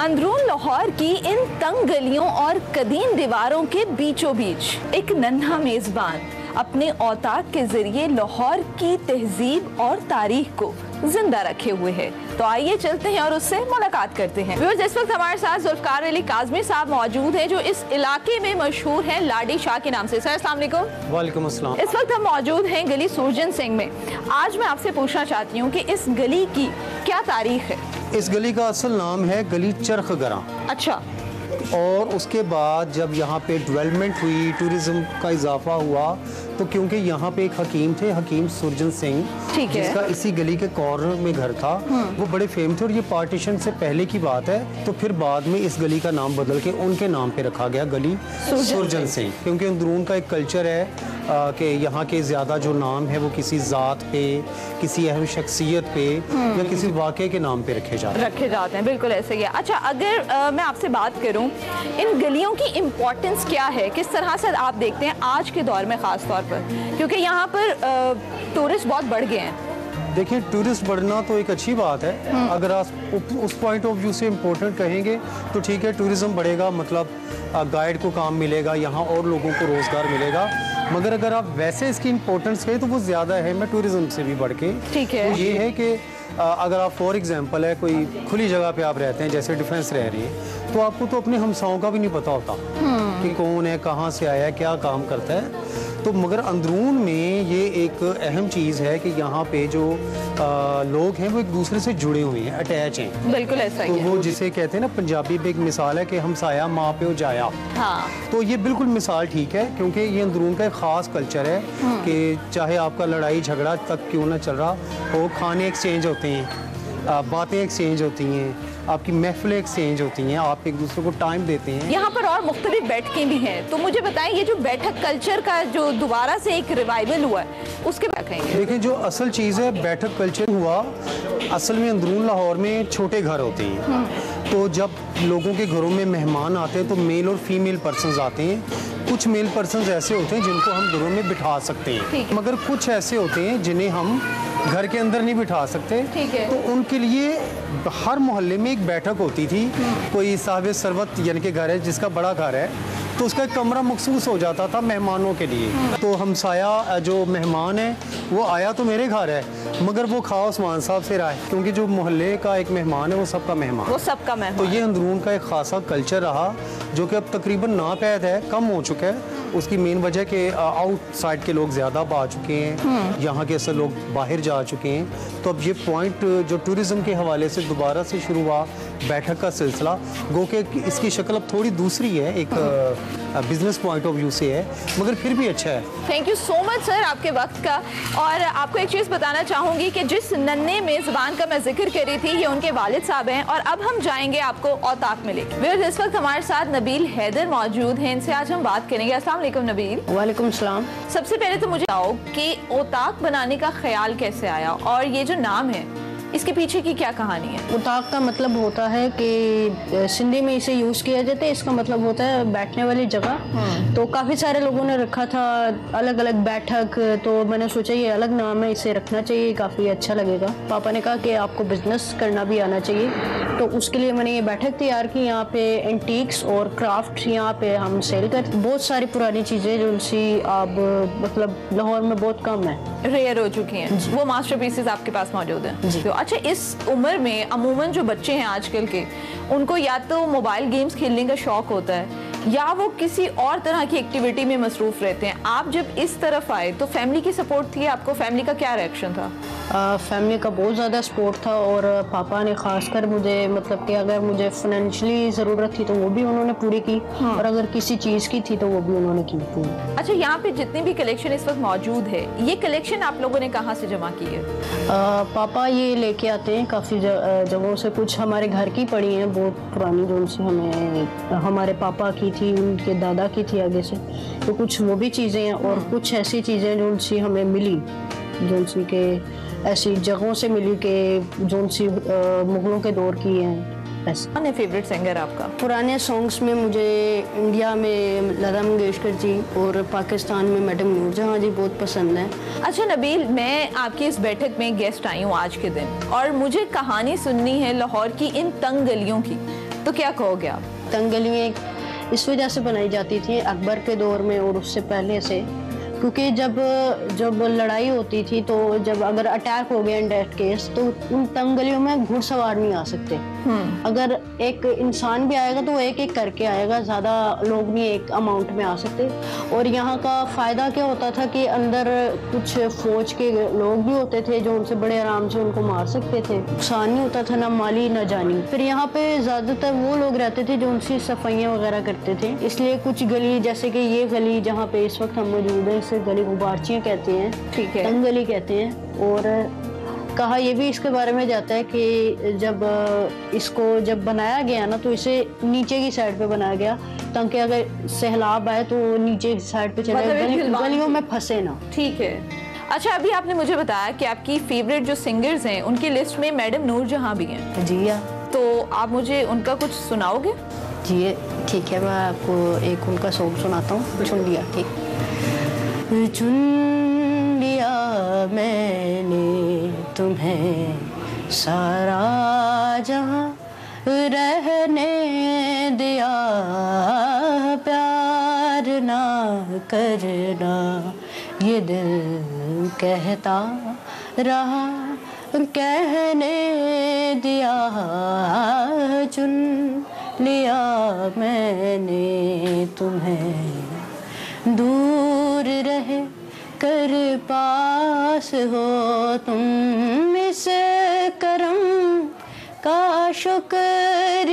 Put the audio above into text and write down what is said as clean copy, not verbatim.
अंदरून लाहौर की इन तंग गलियों और कदीम दीवारों के बीचों बीच एक नन्हा मेजबान अपने औताक के जरिए लाहौर की तहजीब और तारीख को जिंदा रखे हुए है। तो आइए चलते हैं और उससे मुलाकात करते हैं। व्यूअर्स, इस वक्त हमारे साथ जुल्फकार अली काज़मी साहब मौजूद हैं जो इस इलाके में मशहूर हैं लाडी शाह के नाम से। सर अस्सलाम वालेकुम। वालेकुम अस्सलाम। इस वक्त हम मौजूद हैं गली सुरजन सिंह में। आज मैं आपसे पूछना चाहती हूँ कि इस गली की क्या तारीख है? इस गली का असल नाम है गली चरख गरा। अच्छा। और उसके बाद जब यहाँ पे डेवलपमेंट हुई, टूरिज्म का इजाफा हुआ, तो क्योंकि यहाँ पे एक हकीम थे, हकीम सुरजन सिंह, जिसका इसी गली के कॉर्नर में घर था, वो बड़े फेम थे। और ये पार्टीशन से पहले की बात है। तो फिर बाद में इस गली का नाम बदल के उनके नाम पे रखा गया गली सुरजन सिंह, क्योंकि अंदरून का एक कल्चर है कि यहाँ के ज़्यादा जो नाम है वो किसी ज़ात पे, किसी अहम शख्सियत पे या किसी वाक़े के नाम पे रखे जाते हैं। बिल्कुल ऐसे ही है। अच्छा, अगर मैं आपसे बात करूँ इन गलियों की इम्पोर्टेंस क्या है, किस तरह से आप देखते हैं आज के दौर में ख़ास तौर पर, क्योंकि यहाँ पर टूरिस्ट बहुत बढ़ गए हैं? देखिए, टूरिस्ट बढ़ना तो एक अच्छी बात है। अगर आप उस पॉइंट ऑफ व्यू से इम्पोर्टेंट कहेंगे तो ठीक है, टूरिज्म बढ़ेगा, मतलब गाइड को काम मिलेगा, यहाँ और लोगों को रोज़गार मिलेगा। मगर अगर आप वैसे इसकी इम्पोर्टेंस कहें तो वो ज़्यादा है, मैं टूरिज्म से भी बढ़ के। ठीक है। तो ये है कि अगर आप फॉर एग्जांपल है कोई खुली जगह पे आप रहते हैं, जैसे डिफेंस रह रही है, तो आपको तो अपने हमसाओं का भी नहीं पता होता कि कौन है, कहाँ से आया है, क्या काम करता है। तो मगर अंदरून में ये एक अहम चीज़ है कि यहाँ पे जो लोग हैं वो एक दूसरे से जुड़े हुए हैं, अटैच हैं। बिल्कुल ऐसा ही है। तो वो जिसे कहते हैं ना, पंजाबी में एक मिसाल है कि हमसाया माँ पे जाया। हाँ। तो ये बिल्कुल मिसाल ठीक है, क्योंकि ये अंदरून का एक ख़ास कल्चर है कि चाहे आपका लड़ाई झगड़ा तक क्यों ना चल रहा हो, खाने एक्सचेंज होते हैं, बातें एक्सचेंज होती हैं, आपकी महफिलें एक्सचेंज होती हैं, आप एक दूसरे को टाइम देते हैं। यहाँ पर और मुख्तलिफ बैठकें भी हैं, तो मुझे बताएं ये जो बैठक कल्चर का जो दोबारा से एक रिवाइवल हुआ है उसके बारे में कहेंगे। देखिए, जो असल चीज़ है, बैठक कल्चर हुआ असल में अंदरून लाहौर में छोटे घर होते हैं। तो जब लोगों के घरों में मेहमान आते हैं तो मेल और फीमेल पर्सन्स आते हैं। कुछ मेल पर्सन्स ऐसे होते हैं जिनको हम घरों में बिठा सकते हैं, मगर कुछ ऐसे होते हैं जिन्हें हम घर के अंदर नहीं बिठा सकते। तो उनके लिए हर मोहल्ले में एक बैठक होती थी। कोई साहिब सरवत यानी कि घर है जिसका बड़ा घर है, तो उसका एक कमरा मखसूस हो जाता था मेहमानों के लिए। तो हमसाया जो मेहमान है वो आया तो मेरे घर है, मगर वो खा उस्मान साहब से रहा है, क्योंकि जो मोहल्ले का एक मेहमान है वो सबका मेहमान। तो ये अंदरून का एक खासा कल्चर रहा जो कि अब तकरीबन नापैद है, कम हो चुका है। उसकी मेन वजह के आउटसाइड के लोग ज़्यादा आ चुके हैं, यहाँ के असल लोग बाहर जा चुके हैं। तो अब ये पॉइंट जो टूरिज़्म के हवाले से दोबारा से शुरू हुआ बैठक का सिलसिला, गो के इसकी शक्ल अब थोड़ी दूसरी है, एक बिजनेस पॉइंट ऑफ व्यू से है, मगर फिर भी अच्छा है। Thank you so much sir आपके वक्त का। और आपको एक चीज़ बताना चाहूँगी कि जिस नन्हे मेज़बान का मैं जिक्र कर रही थी, ये उनके वालिद साहब हैं। और अब हम जाएंगे आपको औताक में लेके। इस वक्त हमारे साथ नबील हैदर मौजूद हैं, इनसे आज हम बात करेंगे। अस्सलाम वालेकुम नबील। वालेकुम सलाम। सबसे पहले तो मुझे बताओ कि औताक बनाने का ख्याल कैसे आया, और ये जो नाम है इसके पीछे की क्या कहानी है? औताक का मतलब होता है कि सिंधी में इसे यूज़ किया जाता है, इसका मतलब होता है बैठने वाली जगह। तो काफ़ी सारे लोगों ने रखा था अलग अलग बैठक, तो मैंने सोचा ये अलग नाम है, इसे रखना चाहिए, काफ़ी अच्छा लगेगा। पापा ने कहा कि आपको बिजनेस करना भी आना चाहिए, तो उसके लिए मैंने ये बैठक तैयार की। यहाँ पे एंटीक्स और क्राफ्ट यहाँ पे हम सेल करते, बहुत सारी पुरानी चीज़ें जो उनसी अब मतलब लाहौर में बहुत कम है, रेयर हो चुकी हैं, वो मास्टरपीसेस आपके पास मौजूद हैं। तो अच्छा, इस उम्र में अमूमन जो बच्चे हैं आजकल के, उनको या तो मोबाइल गेम्स खेलने का शौक होता है या वो किसी और तरह की एक्टिविटी में मसरूफ रहते हैं। आप जब इस तरफ आए तो फैमिली की सपोर्ट थी आपको? फैमिली का क्या रिएक्शन था? फैमिली का बहुत ज़्यादा सपोर्ट था, और पापा ने खासकर मुझे मतलब कि अगर मुझे फाइनेंशियली ज़रूरत थी तो वो भी उन्होंने पूरी की, और अगर किसी चीज़ की थी तो वो भी उन्होंने की पूरी। अच्छा, यहाँ पे जितनी भी कलेक्शन इस वक्त मौजूद है, ये कलेक्शन आप लोगों ने कहाँ से जमा की है? पापा ये लेके आते हैं काफ़ी जगहों से। कुछ हमारे घर की पड़ी हैं बहुत पुरानी, जो उनसे हमें हमारे पापा की थी, उनके दादा की थी आगे से, तो कुछ वो भी चीज़ें हैं। और कुछ ऐसी चीज़ें जो उनसे हमें मिली, जो उनसी के ऐसी जगहों से मिली कि जो उनसी मुगलों के दौर की हैं। कौन है फेवरेट सिंगर आपका? पुराने सॉन्ग्स में मुझे इंडिया में लता मंगेशकर जी और पाकिस्तान में मैडम नूरजहां जी बहुत पसंद हैं। अच्छा नबील, मैं आपकी इस बैठक में गेस्ट आई हूँ आज के दिन, और मुझे कहानी सुननी है लाहौर की इन तंग गलियों की। तो क्या कहोगे आप? तंगलियाँ इस वजह से बनाई जाती थी अकबर के दौर में और उससे पहले से, क्योंकि जब लड़ाई होती थी तो जब अगर अटैक हो गया इन डेथ केस तो उन तंगलियों में घुड़सवार नहीं आ सकते। अगर एक इंसान भी आएगा तो वो एक एक करके आएगा, ज़्यादा लोग नहीं एक अमाउंट में आ सकते। और यहाँ का फ़ायदा क्या होता था कि अंदर कुछ फौज के लोग भी होते थे जो उनसे बड़े आराम से उनको मार सकते थे, नुकसान नहीं होता था ना माली ना जानी। फिर यहाँ पे ज़्यादातर वो लोग रहते थे जो उनसे सफाइयाँ वगैरह करते थे, इसलिए कुछ गली जैसे कि ये गली जहाँ पे इस वक्त हम मौजूद हैं इसे गली गुबारचियाँ कहते हैं, ठीक है, तंगली कहते हैं। और कहा यह भी इसके बारे में जाता है कि जब बनाया गया ना तो इसे नीचे की साइड पे बनाया गया ताकि अगर सैलाब आए तो नीचे की साइड पे चले, गलियों में फंसे ना। ठीक है। अच्छा, अभी आपने मुझे बताया कि आपकी फेवरेट जो सिंगर्स हैं उनकी लिस्ट में मैडम नूरजहां भी हैं। जी हाँ। तो आप मुझे उनका कुछ सुनाओगे? जी ठीक है, मैं आपको एक उनका सॉन्ग सुनाता हूँ, चुन लिया। ठीक, चुन लिया मैंने तुम्हें सारा जहां, रहने दिया प्यार ना करना, ये दिल कहता रहा, कहने दिया, चुन लिया मैंने तुम्हें, दूर रहे कर पास हो तुम, इस करम का शुक्रिया